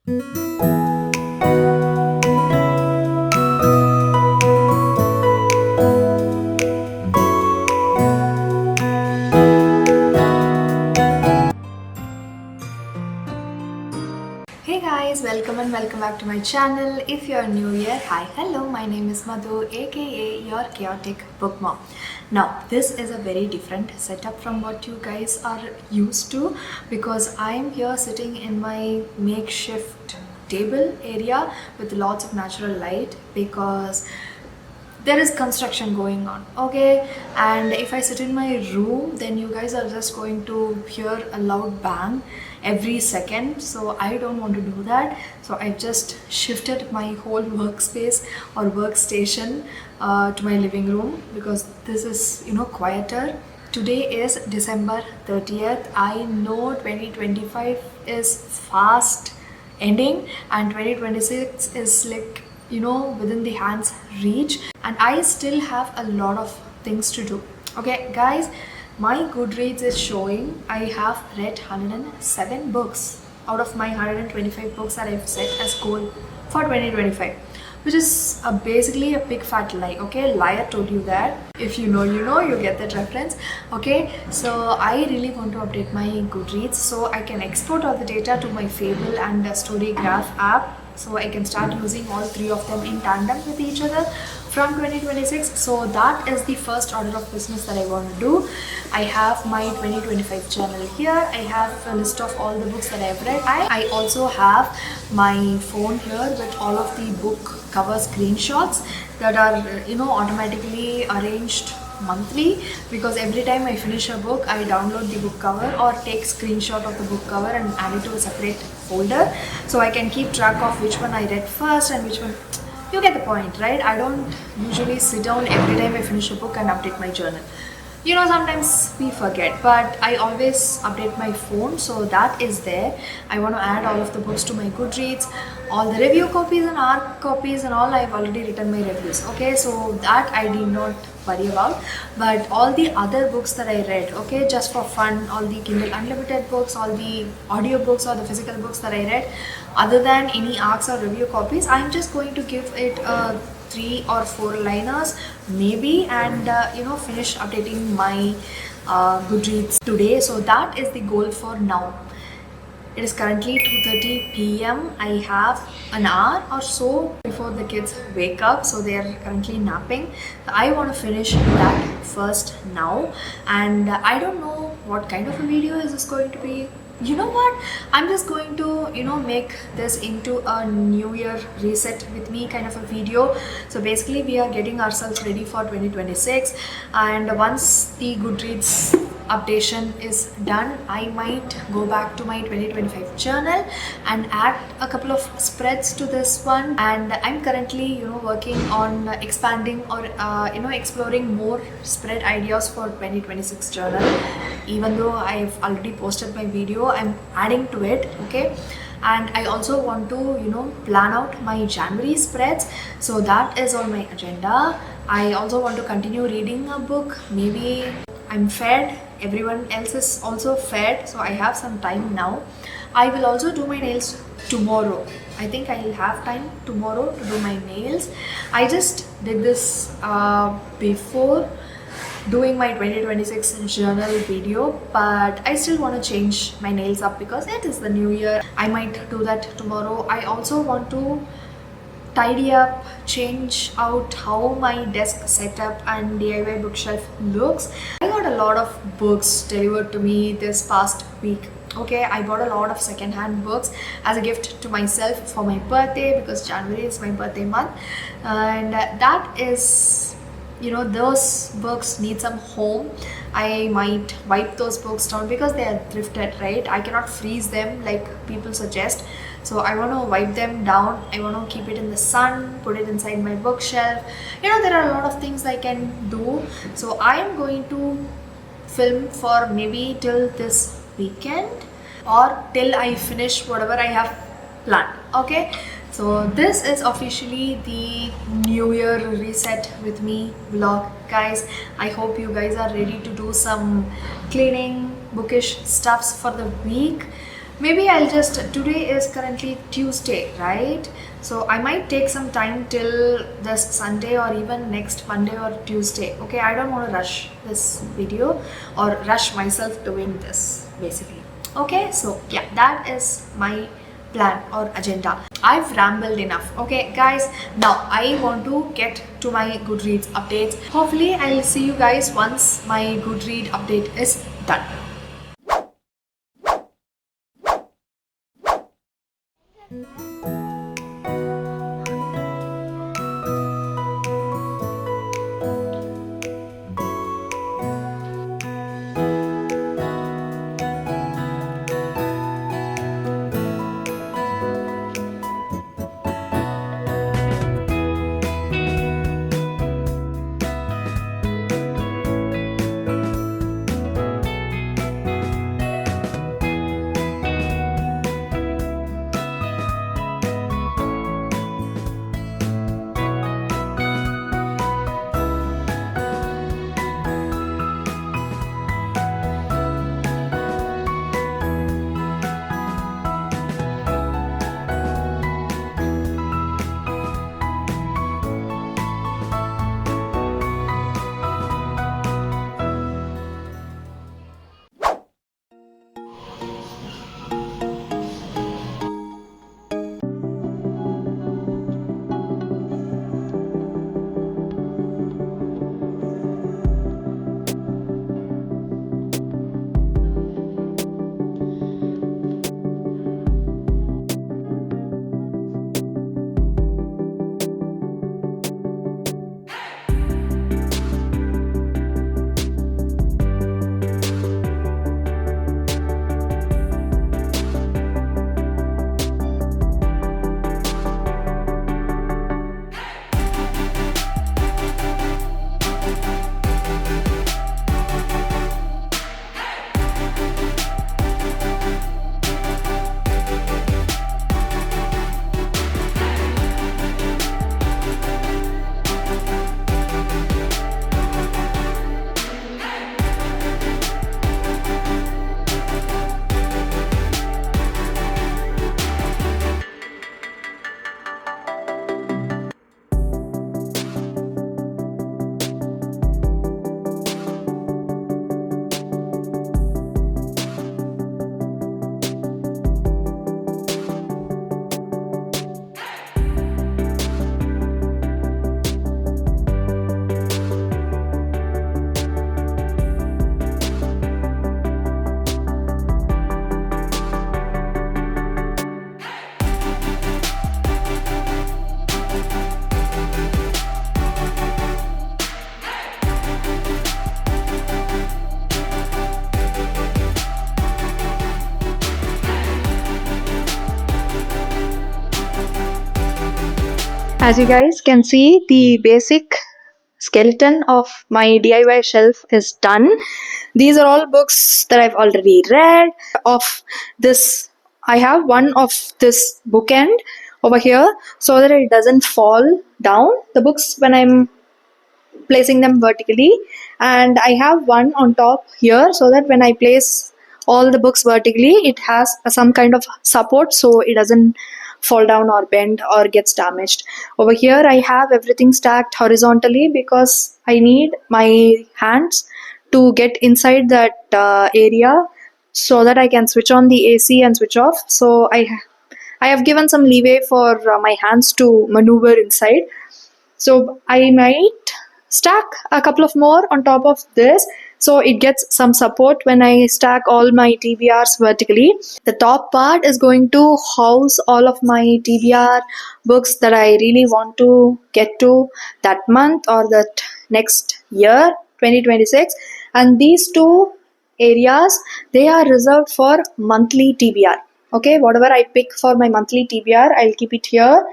Hey guys, welcome and welcome back to my channel. If you're new here, hi, hello, my name is Madhu, aka your chaotic book mom. Now, this is a very different setup from what you guys are used to because I'm here sitting in my makeshift table area with lots of natural light because there is construction going on, okay? And if I sit in my room, then you guys are just going to hear a loud bang every second, so I don't want to do that. So I've just shifted my whole workspace or workstation to my living room because this is, quieter. Today is December 30th. I know 2025 is fast ending and 2026 is like within the hand's reach, and I still have a lot of things to do. Okay guys, my Goodreads is showing I have read 107 books out of my 125 books that I've set as goal for 2025, which is basically a big fat lie. Okay, liar told you that. If you know, you get that reference. Okay, so I really want to update my Goodreads so I can export all the data to my Fable and Storygraph app, so I can start using all three of them in tandem with each other from 2026. So that is the first order of business that I want to do. I have my 2025 journal here. I have a list of all the books that I've read. I also have my phone here with all of the book cover screenshots that are automatically arranged monthly, because every time I finish a book I download the book cover or take screenshot of the book cover and add it to a separate folder, so I can keep track of which one I read first and which one. You get the point, right? I don't usually sit down every time I finish a book and update my journal. Sometimes we forget, but I always update my phone, so that is there. I want to add all of the books to my Goodreads, all the review copies and art copies and all. I've already written my reviews, okay, so that I did not worry about. But all the other books that I read, okay, just for fun, all the Kindle Unlimited books, all the audio books or the physical books that I read, other than any arcs or review copies, I'm just going to give it a 3 or 4 liners maybe, and finish updating my Goodreads today. So that is the goal for now. It is currently 2:30 p.m. I have an hour or so before the kids wake up, so they are currently napping. I want to finish that first now, and I don't know what kind of a video is this going to be. You know what, I'm just going to make this into a new year reset with me kind of a video. So basically we are getting ourselves ready for 2026, and once the Goodreads updation is done, I might go back to my 2025 journal and add a couple of spreads to this one. And I'm currently working on expanding or exploring more spread ideas for 2026 journal. Even though I've already posted my video, I'm adding to it, okay? And I also want to plan out my January spreads, so that is on my agenda. I also want to continue reading a book. Maybe I'm fed, everyone else is also fed, so I have some time now. I will also do my nails tomorrow. I think I'll have time tomorrow to do my nails. I just did this before doing my 2026 journal video, but I still want to change my nails up because it is the new year. I might do that tomorrow. I also want to tidy up, change out how my desk setup and DIY bookshelf looks. I got a lot of books delivered to me this past week. Okay, I bought a lot of second-hand books as a gift to myself for my birthday, because January is my birthday month, and that is those books need some home. I might wipe those books down because they are thrifted, right? I cannot freeze them like people suggest, so I want to wipe them down. I want to keep it in the sun, put it inside my bookshelf. There are a lot of things I can do, so I am going to film for maybe till this weekend or till I finish whatever I have planned, okay? So this is officially the New Year reset with me vlog, guys. I hope you guys are ready to do some cleaning, bookish stuffs for the week. Maybe I'll just, today is currently Tuesday, right? So I might take some time till this Sunday or even next Monday or Tuesday. Okay, I don't want to rush this video or rush myself doing this basically. Okay, so yeah, that is my plan or agenda. I've rambled enough. Okay, guys, now I want to get to my Goodreads updates. Hopefully, I'll see you guys once my Goodread update is done. As you guys can see, the basic skeleton of my DIY shelf is done. These are all books that I've already read. Of this, I have one of this bookend over here so that it doesn't fall down. The books, when I'm placing them vertically, and I have one on top here so that when I place all the books vertically, it has some kind of support so it doesn't fall down or bend or gets damaged. Over here I have everything stacked horizontally because I need my hands to get inside that area so that I can switch on the AC and switch off. So I have given some leeway for my hands to maneuver inside. So I might stack a couple of more on top of this so it gets some support when I stack all my TBRs vertically. The top part is going to house all of my TBR books that I really want to get to that month or that next year, 2026. And these two areas, they are reserved for monthly TBR. Okay, whatever I pick for my monthly TBR, I'll keep it here.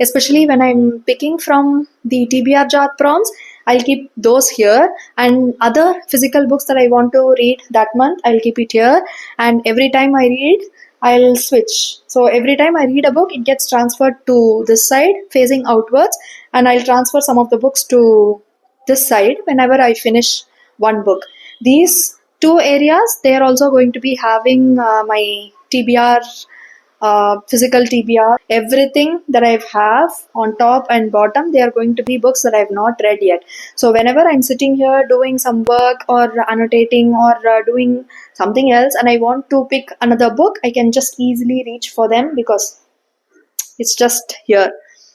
Especially when I'm picking from the TBR jar prompts, I'll keep those here, and other physical books that I want to read that month, I'll keep it here. And every time I read, I'll switch. So every time I read a book, it gets transferred to this side facing outwards, and I'll transfer some of the books to this side whenever I finish one book. These two areas, they are also going to be having my TBR, physical TBR, everything that I have on top and bottom, they are going to be books that I have not read yet. So whenever I'm sitting here doing some work or annotating or doing something else and I want to pick another book, I can just easily reach for them because it's just here.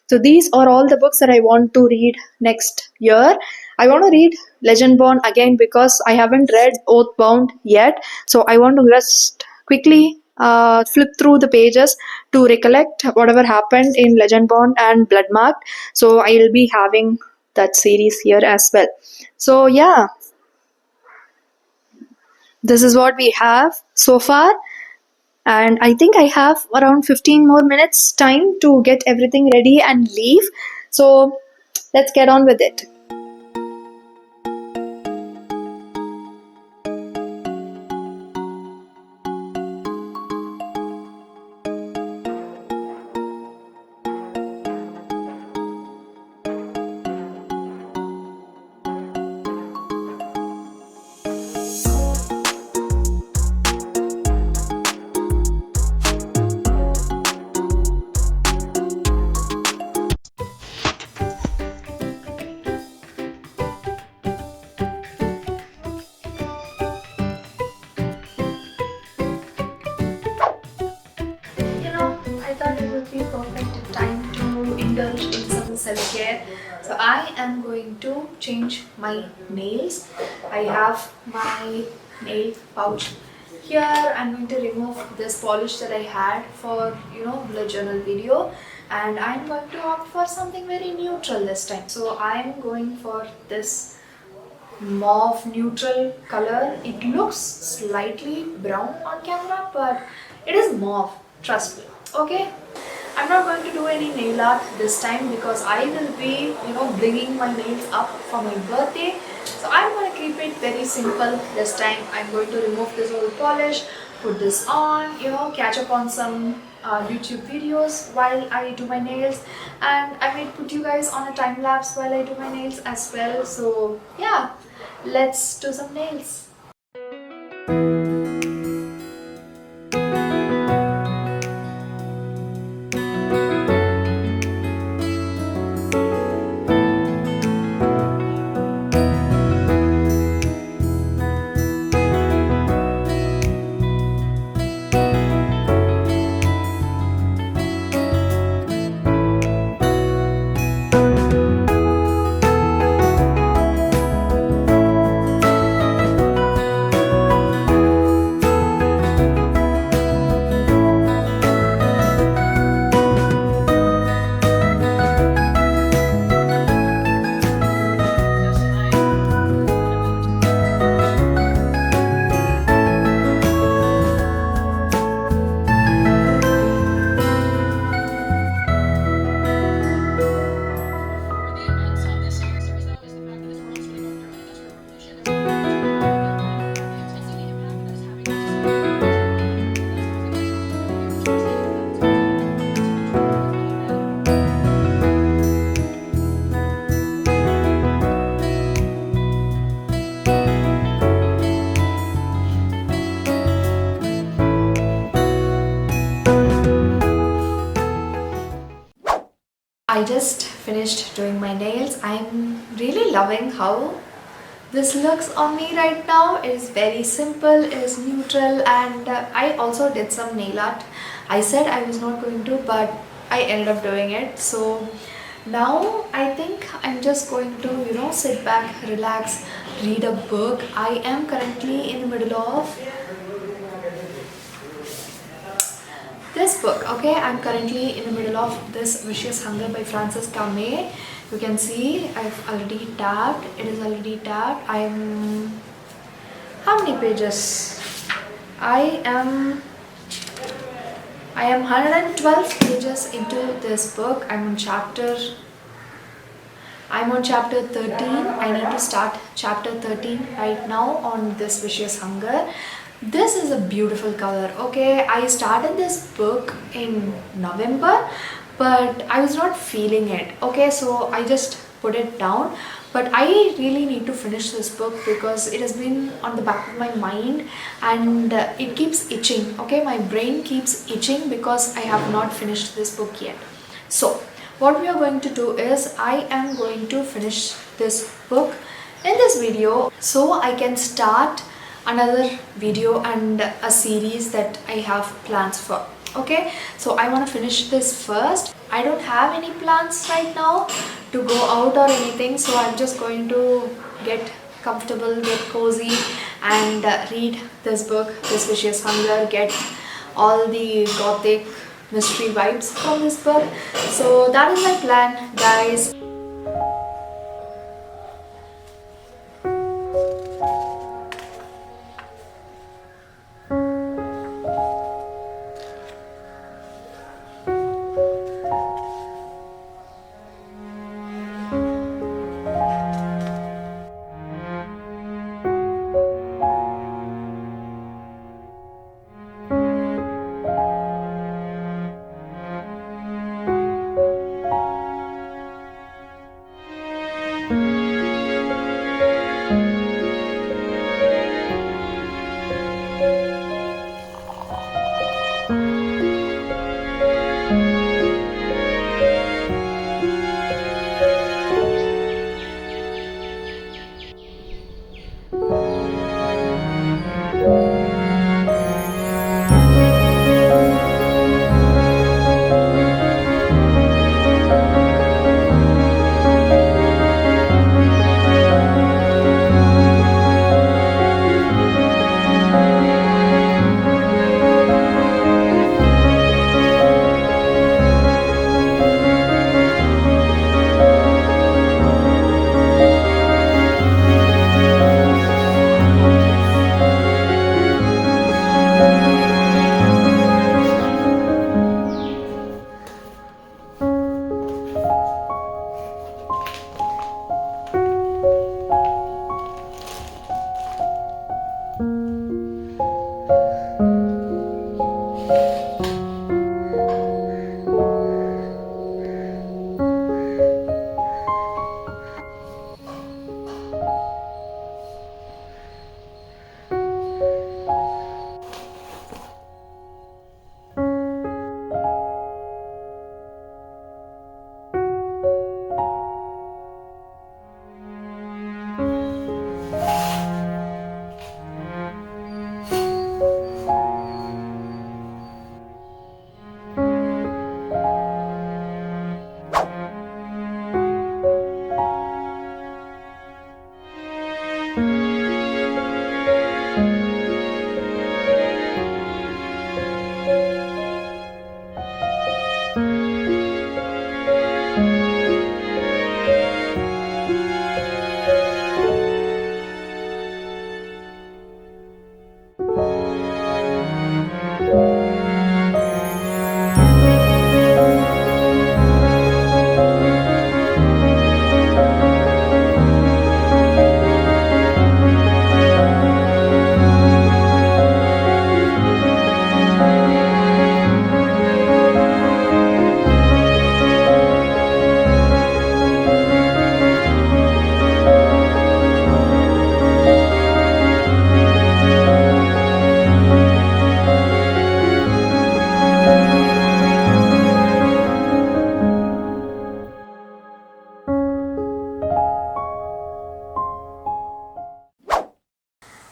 So these are all the books that I want to read next year. I want to read Legendborn again because I haven't read Oathbound yet. So I want to just quickly flip through the pages to recollect whatever happened in Legendborn and Bloodmarked. So I'll be having that series here as well. So yeah, this is what we have so far. And I think I have around 15 more minutes time to get everything ready and leave. So let's get on with it. I thought it would be perfect time to indulge in some self-care. So I am going to change my nails. I have my nail pouch here. I'm going to remove this polish that I had for bullet journal video, and I'm going to opt for something very neutral this time. So I'm going for this mauve neutral color. It looks slightly brown on camera, but it is mauve, trust me. Okay, I'm not going to do any nail art this time because I will be bringing my nails up for my birthday. So I'm going to keep it very simple this time. I'm going to remove this old polish, put this on, catch up on some YouTube videos while I do my nails, and I might put you guys on a time lapse while I do my nails as well. So yeah, let's do some nails. I just finished doing my nails. I'm really loving how this looks on me right now. It is very simple, it is neutral, and I also did some nail art. I said I was not going to, but I ended up doing it. So now I think I'm just going to sit back, relax, read a book. I am currently in the middle of this book. Okay, I'm currently in the middle of this Vicious Hunger by Frances Camay. You can see I've already tabbed. It is already tabbed. I'm how many pages? I am 112 pages into this book. I'm on chapter 13. I need to start chapter 13 right now on this Vicious Hunger. This is a beautiful color. Okay, I started this book in November, but I was not feeling it. Okay, so I just put it down. but I really need to finish this book because it has been on the back of my mind, and it keeps itching. Okay, my brain keeps itching because I have not finished this book yet. So what we are going to do is I am going to finish this book in this video so I can start another video and a series that I have plans for. Okay, so I want to finish this first. I don't have any plans right now to go out or anything, so I'm just going to get comfortable, get cozy, and read this book, This Vicious Hunger, get all the gothic mystery vibes from this book. So that is my plan, guys.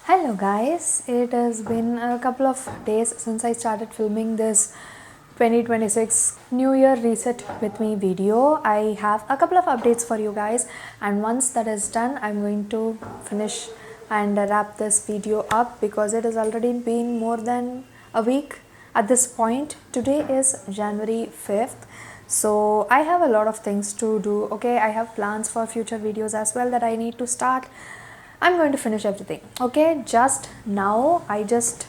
Hello guys, it has been a couple of days since I started filming this 2026 New Year Reset with Me video. I have a couple of updates for you guys, and once that is done, I'm going to finish and wrap this video up because it has already been more than a week at this point. Today is January 5th. So I have a lot of things to do. Okay, I have plans for future videos as well that I need to start. I'm going to finish everything. Okay, just now I just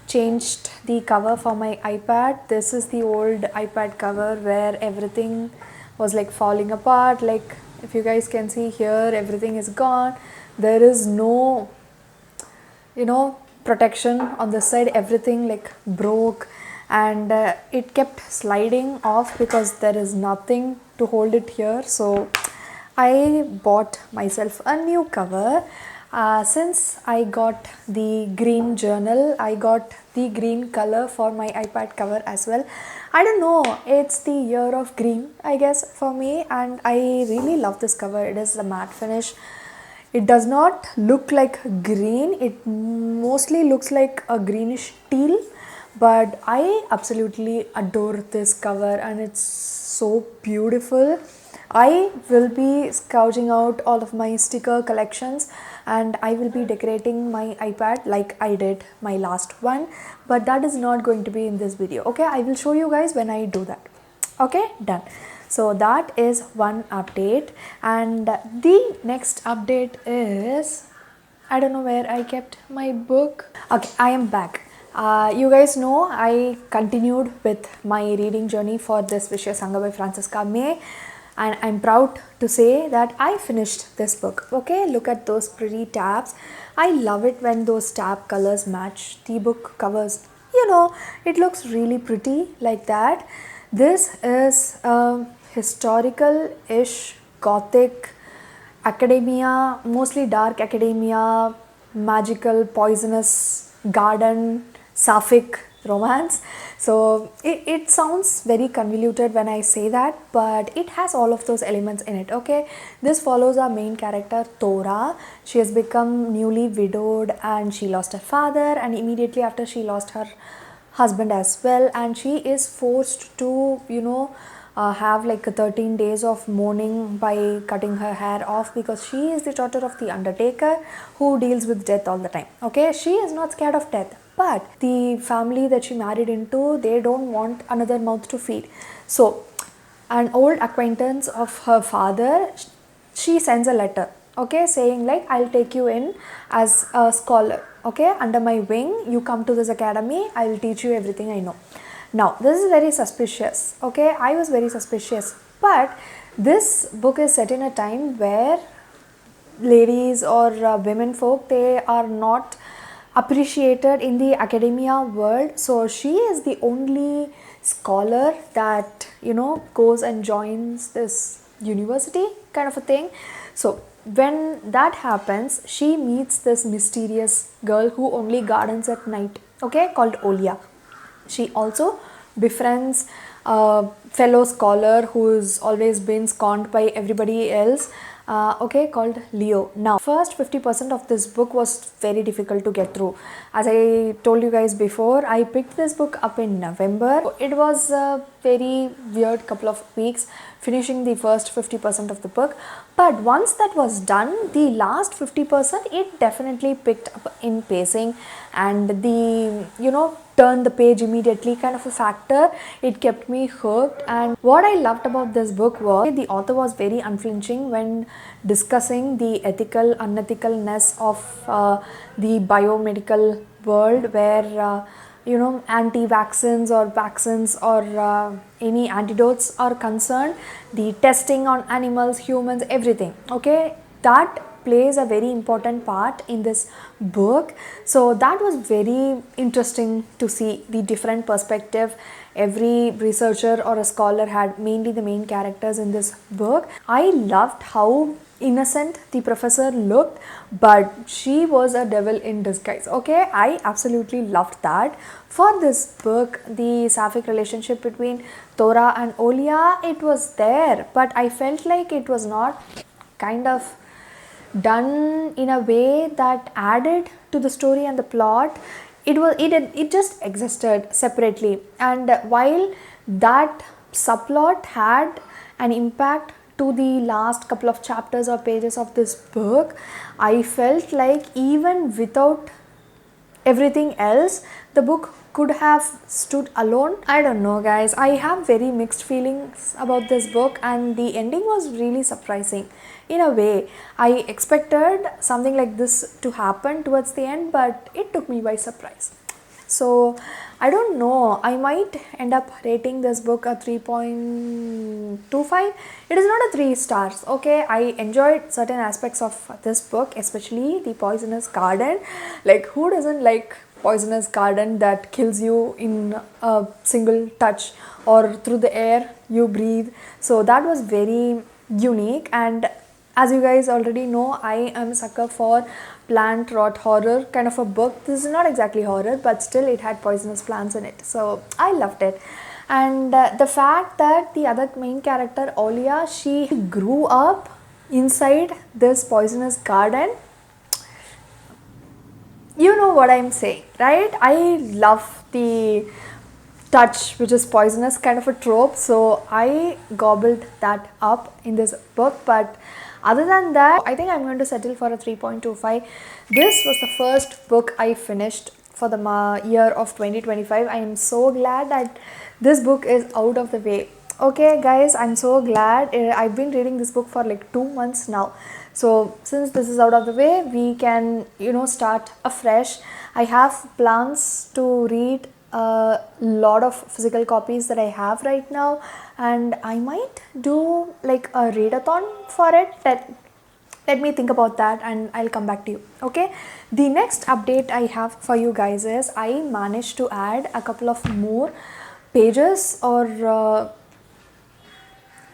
changed the cover for my iPad. This is the old iPad cover where everything was like falling apart. Like if you guys can see here, everything is gone. There is no, protection on this side. Everything like broke, and it kept sliding off because there is nothing to hold it here. So I bought myself a new cover. Since I got the green journal, I got the green color for my iPad cover as well. I don't know, it's the year of green, I guess, for me, and I really love this cover. It is a matte finish. It does not look like green, it mostly looks like a greenish teal, but I absolutely adore this cover and it's so beautiful. I will be scourging out all of my sticker collections and I will be decorating my iPad like I did my last one, but that is not going to be in this video. Okay, I will show you guys when I do that. Okay, done. So that is one update, and the next update is, I don't know where I kept my book. Okay, I am back. You guys know I continued with my reading journey for this Vicious Hunger by Francisca May, and I'm proud to say that I finished this book. Okay, look at those pretty tabs. I love it when those tab colors match the book covers. You know, it looks really pretty like that. This is a historical-ish gothic academia, mostly dark academia, magical, poisonous garden, sapphic romance. So it sounds very convoluted when I say that, but it has all of those elements in it. Okay, this follows our main character Thora. She has become newly widowed and she lost her father, and immediately after she lost her husband as well, and she is forced to have like 13 days of mourning by cutting her hair off, because she is the daughter of the undertaker who deals with death all the time. Okay, she is not scared of death, but the family that she married into, they don't want another mouth to feed. So an old acquaintance of her father, she sends a letter, okay, saying like, I'll take you in as a scholar, okay, under my wing, you come to this academy, I will teach you everything I know. Now this is very suspicious. Okay, I was very suspicious, but this book is set in a time where ladies or women folk, they are not appreciated in the academia world. So she is the only scholar that goes and joins this university kind of a thing. So when that happens, she meets this mysterious girl who only gardens at night, okay, called Olia. She also befriends a fellow scholar who's always been scorned by everybody else, okay, called Leo. Now, first 50% of this book was very difficult to get through. As I told you guys before, I picked this book up in November. It was a very weird couple of weeks finishing the first 50% of the book. But once that was done, the last 50%, it definitely picked up in pacing, and the, turn the page immediately kind of a factor. It kept me hooked, and what I loved about this book was the author was very unflinching when discussing the ethical unethicalness of the biomedical world, where anti-vaccines or vaccines or any antidotes are concerned, the testing on animals, humans, everything, okay, that plays a very important part in this book. So that was very interesting to see the different perspective every researcher or a scholar had, mainly the main characters in this book. I loved how innocent the professor looked, but she was a devil in disguise. Okay, I absolutely loved that. For this book, the sapphic relationship between Thora and Olia, it was there, but I felt like it was not kind of done in a way that added to the story and the plot. It just existed separately, and while that subplot had an impact to the last couple of chapters or pages of this book, I felt like even without everything else, the book could have stood alone. I don't know, guys, I have very mixed feelings about this book, and the ending was really surprising in a way. I expected something like this to happen towards the end, but it took me by surprise. So I don't know, I might end up rating this book a 3.25. It is not a 3 stars. Okay, I enjoyed certain aspects of this book, especially the poisonous garden. Like, who doesn't like poisonous garden that kills you in a single touch or through the air you breathe? So that was very unique, and As you guys already know, I am a sucker for plant rot horror kind of a book. This is not exactly horror, but still it had poisonous plants in it. So I loved it. And the fact that the other main character, Olia, she grew up inside this poisonous garden, you know what I'm saying, right? I love the touch which is poisonous kind of a trope, so I gobbled that up in this book. But other than that, I think I'm going to settle for a 3.25. This was the first book I finished for the year of 2025. I am so glad that this book is out of the way. Okay guys, I'm so glad. I've been reading this book for like 2 months now. So since this is out of the way, we can, start afresh. I have plans to read a lot of physical copies that I have right now, and I might do like a readathon for it. Let me think about that and I'll come back to you. Okay, the next update I have for you guys is I managed to add a couple of more pages or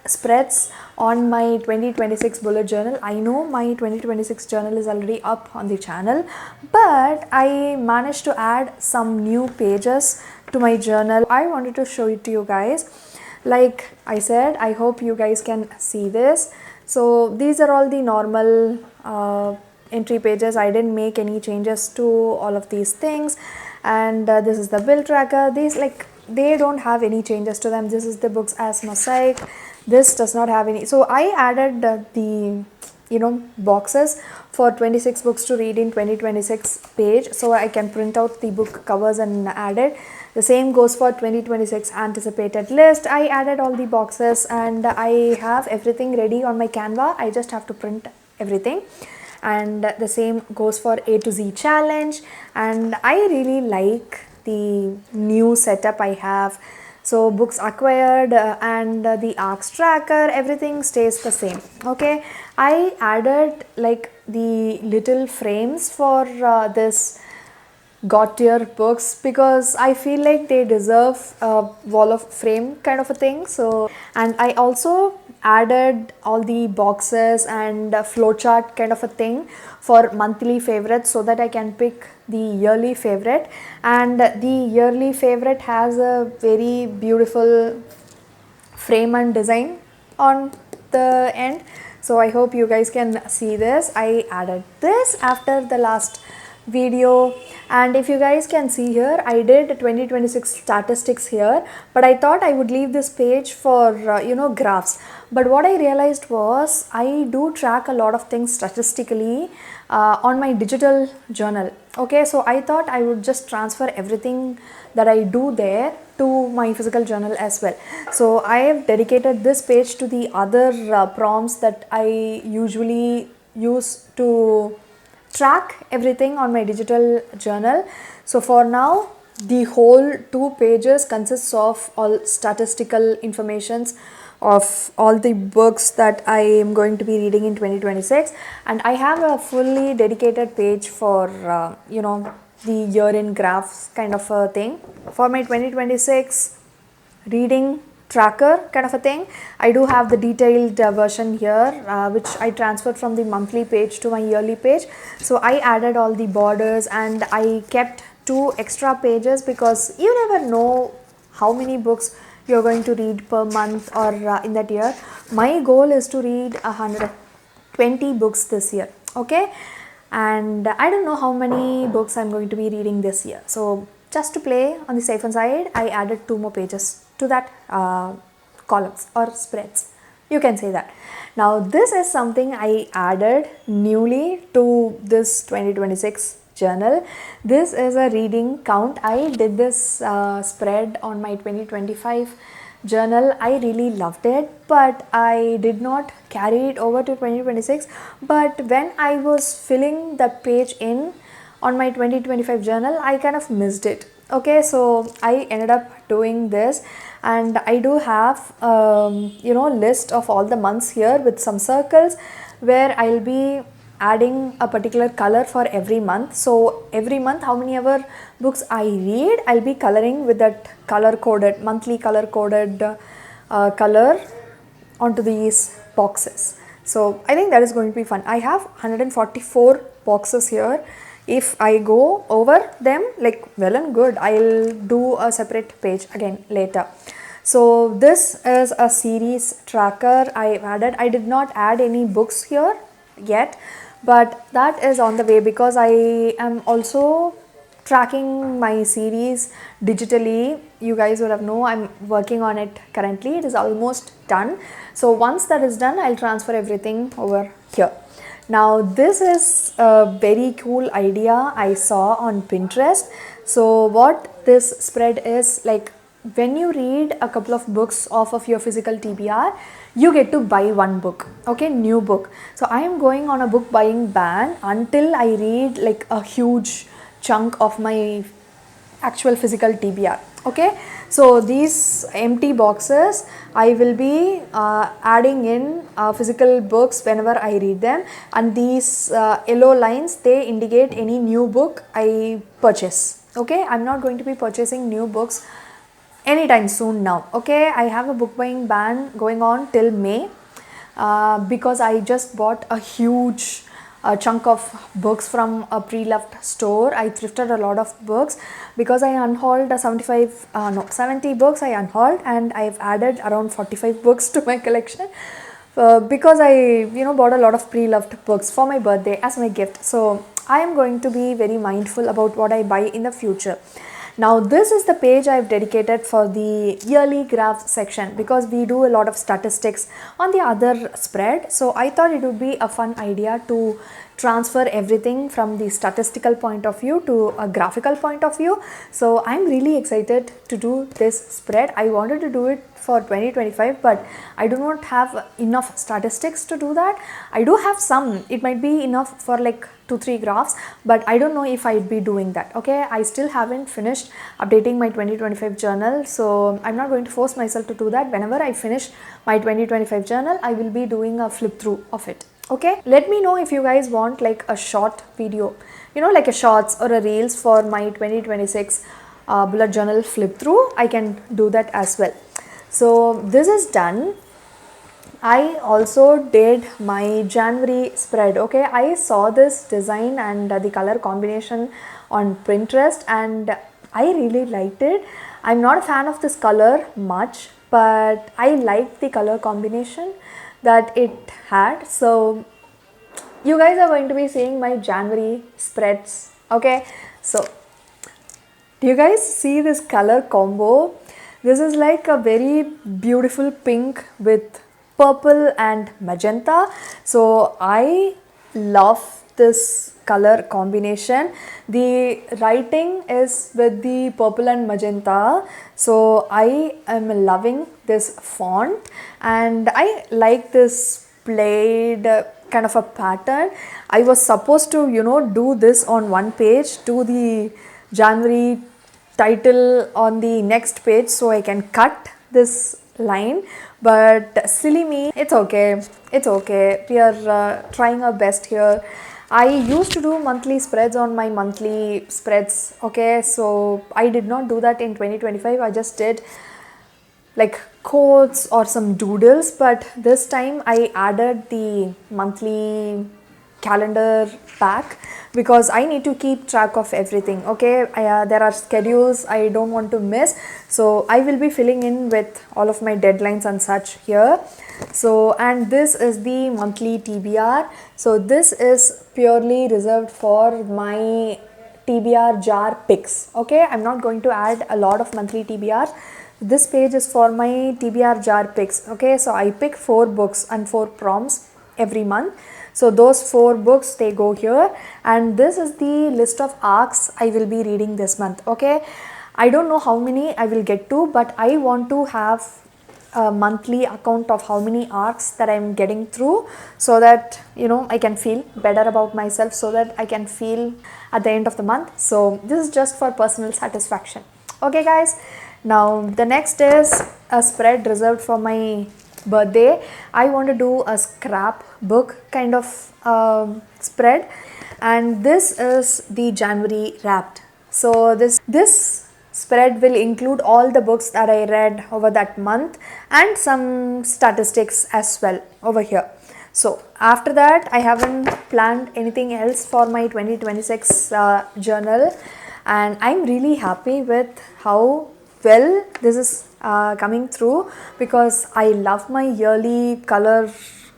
spreads on my 2026 bullet journal. I know my 2026 journal is already up on the channel, but I managed to add some new pages to my journal. I wanted to show it to you guys. Like I said, I hope you guys can see this. So these are all the normal entry pages. I didn't make any changes to all of these things. And this is the bill tracker. These, like, they don't have any changes to them. This is the books as mosaic. This does not have any. So I added the boxes for 26 books to read in 2026 page, so I can print out the book covers and add it. The same goes for 2026 anticipated list. I added all the boxes and I have everything ready on my Canva. I just have to print everything. And the same goes for A to Z challenge, and I really like the new setup I have. So books acquired and the arcs tracker, everything stays the same. Okay, I added like the little frames for this got tier books because I feel like they deserve a wall of frame kind of a thing. So, and I also added all the boxes and flowchart kind of a thing for monthly favorites so that I can pick the yearly favorite, and the yearly favorite has a very beautiful frame and design on the end. So I hope you guys can see this. I added this after the last video, and if you guys can see here, I did 2026 statistics here, but I thought I would leave this page for graphs. But what I realized was I do track a lot of things statistically on my digital journal. Okay, so I thought I would just transfer everything that I do there to my physical journal as well. So I have dedicated this page to the other prompts that I usually use to track everything on my digital journal. So for now, the whole 2 pages consists of all statistical informations of all the books that I am going to be reading in 2026, and I have a fully dedicated page for the year-end graphs kind of a thing. For my 2026 reading tracker kind of a thing, I do have the detailed version here which I transferred from the monthly page to my yearly page. So I added all the borders and I kept 2 extra pages because you never know how many books you're going to read per month or in that year. My goal is to read 120 books this year. Okay, and I don't know how many books I'm going to be reading this year. So just to play on the safer side, I added 2 more pages to that columns or spreads, you can say that. Now this is something I added newly to this 2026 journal. This is a reading count. I did this spread on my 2025 journal. I really loved it, but I did not carry it over to 2026. But when I was filling the page in on my 2025 journal, I kind of missed it. Okay, so I ended up doing this, and I do have list of all the months here with some circles where I'll be adding a particular color for every month. So every month, how many ever books I read, I'll be coloring with that color coded, monthly color coded color onto these boxes. So I think that is going to be fun. I have 144 boxes here. If I go over them, like, well and good, I'll do a separate page again later. So this is a series tracker I added. I did not add any books here yet, but that is on the way because I am also tracking my series digitally. You guys would have known I'm working on it currently. It is almost done. So once that is done, I'll transfer everything over here. Now this is a very cool idea I saw on Pinterest. So what this spread is, like, when you read a couple of books off of your physical TBR, you get to buy one book, okay, new book. So I am going on a book buying ban until I read like a huge chunk of my actual physical TBR. Okay, so these empty boxes I will be adding in physical books whenever I read them, and these yellow lines, they indicate any new book I purchase. Okay, I'm not going to be purchasing new books anytime soon now. Okay, I have a book buying ban going on till May because I just bought a huge chunk of books from a pre-loved store. I thrifted a lot of books because I unhauled 70 books I unhauled, and I've added around 45 books to my collection because I bought a lot of pre-loved books for my birthday as my gift. So I am going to be very mindful about what I buy in the future. Now this is the page I've dedicated for the yearly graph section because we do a lot of statistics on the other spread. So I thought it would be a fun idea to transfer everything from the statistical point of view to a graphical point of view. So I'm really excited to do this spread. I wanted to do it for 2025, but I do not have enough statistics to do that. I do have some. It might be enough for like 2-3 graphs, but I don't know if I'd be doing that. Okay, I still haven't finished updating my 2025 journal, so I'm not going to force myself to do that. Whenever I finish my 2025 journal, I will be doing a flip through of it. Okay, let me know if you guys want like a short video, like a shorts or a reels for my 2026 bullet journal flip through. I can do that as well. So this is done. I also did my January spread. Okay, I saw this design and the color combination on Pinterest and I really liked it. I'm not a fan of this color much, but I liked the color combination that it had. So you guys are going to be seeing my January spreads. Okay, so do you guys see this color combo? This is like a very beautiful pink with purple and magenta. So I love this color combination. The writing is with the purple and magenta. So I am loving this font and I like this plaid kind of a pattern. I was supposed to, do this on one page, do the January title on the next page so I can cut this line, but silly me, it's okay, we are trying our best here. I used to do monthly spreads on my monthly spreads. Okay, so I did not do that in 2025. I just did like quotes or some doodles, but this time I added the monthly calendar pack because I need to keep track of everything. Okay, there are schedules I don't want to miss, so I will be filling in with all of my deadlines and such here. So, and this is the monthly TBR. So this is purely reserved for my TBR jar picks. Okay, I'm not going to add a lot of monthly TBRs. This page is for my TBR jar picks. Okay, so I pick 4 books and 4 prompts every month. So those 4 books, they go here, and this is the list of arcs I will be reading this month. Okay, I don't know how many I will get to, but I want to have a monthly account of how many arcs that I'm getting through so that I can feel better about myself, so that I can feel at the end of the month. So this is just for personal satisfaction. Okay guys, now the next is a spread reserved for my birthday. I want to do a scrapbook kind of spread, and this is the January wrapped. So this spread will include all the books that I read over that month and some statistics as well over here. So after that, I haven't planned anything else for my 2026 journal, and I'm really happy with how well this is coming through, because I love my yearly color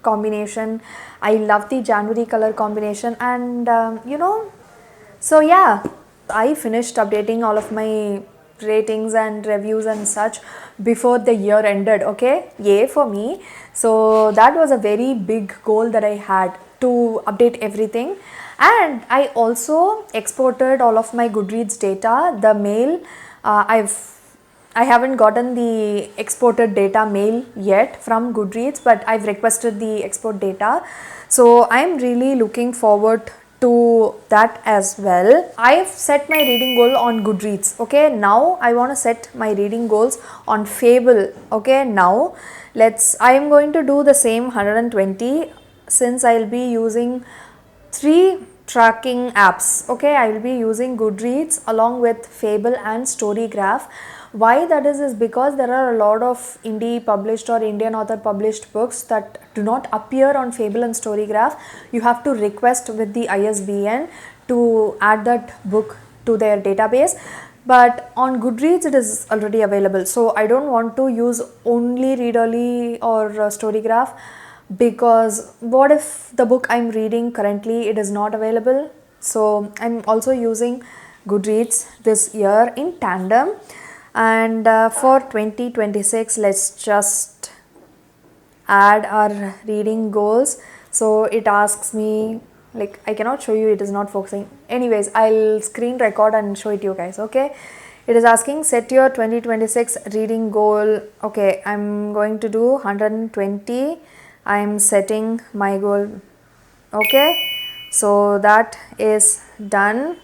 combination. I love the January color combination, and so yeah, I finished updating all of my ratings and reviews and such before the year ended. Okay, yay for me. So that was a very big goal that I had, to update everything. And I also exported all of my Goodreads data, the mail. I haven't gotten the exported data mail yet from Goodreads, but I've requested the export data. So I'm really looking forward to that as well. I've set my reading goal on Goodreads. Okay, now I want to set my reading goals on Fable. Okay, now I am going to do the same 120, since I'll be using 3 tracking apps. Okay, I will be using Goodreads along with Fable and Storygraph. Why that is because there are a lot of indie published or Indian author published books that do not appear on Fable and Storygraph. You have to request with the ISBN to add that book to their database, but on Goodreads it is already available. So I don't want to use only Readerly or Storygraph, because what if the book I'm reading currently it is not available. So I'm also using Goodreads this year in tandem. And for 2026, let's just add our reading goals. So it asks me, like, I cannot show you, it is not focusing. Anyways, I'll screen record and show it to you guys. Okay, it is asking set your 2026 reading goal. Okay, I'm going to do 120. I'm setting my goal. Okay, so that is done.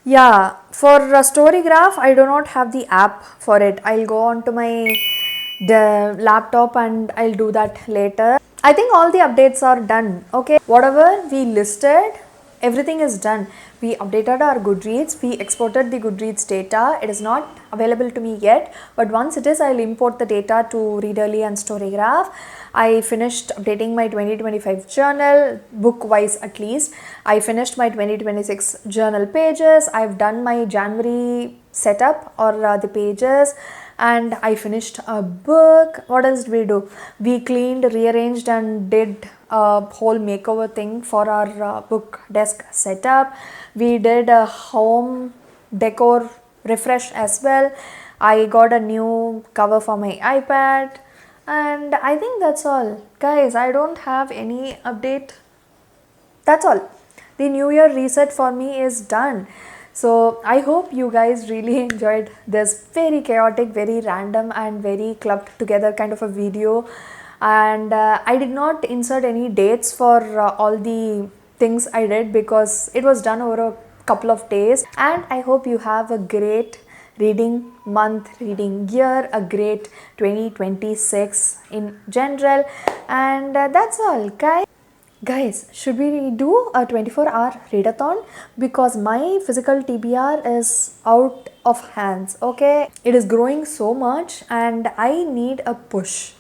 Yeah, for Storygraph, I do not have the app for it. I'll go on to my laptop and I'll do that later. I think all the updates are done. Okay, whatever we listed, everything is done. We updated our Goodreads, we exported the Goodreads data. It is not available to me yet, but once it is, I'll import the data to Readerly and Storygraph. I finished updating my 2025 journal, book wise at least. I finished my 2026 journal pages. I've done my January setup or the pages, and I finished a book. What else did we do? We cleaned, rearranged, and did a whole makeover thing for our book desk setup. We did a home decor refresh as well. I got a new cover for my iPad, and I think that's all. Guys, I don't have any update. That's all. The new year reset for me is done. So I hope you guys really enjoyed this very chaotic, very random and very clubbed together kind of a video. And I did not insert any dates for all the things I did, because it was done over a couple of days. And I hope you have a great reading month, reading year, a great 2026 in general. And that's all, guys. Guys, should we do a 24-hour readathon? Because my physical TBR is out of hands, okay? It is growing so much and I need a push.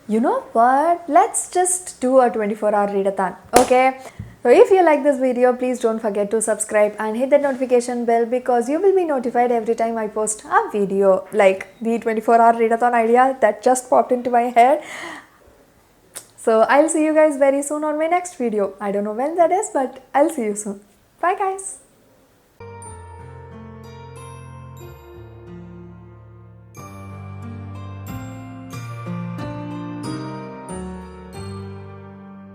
You know what? Let's just do a 24-hour readathon, okay? So if you like this video, please don't forget to subscribe and hit the notification bell, because you will be notified every time I post a video. Like the 24-hour readathon idea that just popped into my head. So I'll see you guys very soon on my next video. I don't know when that is, but I'll see you soon. Bye guys.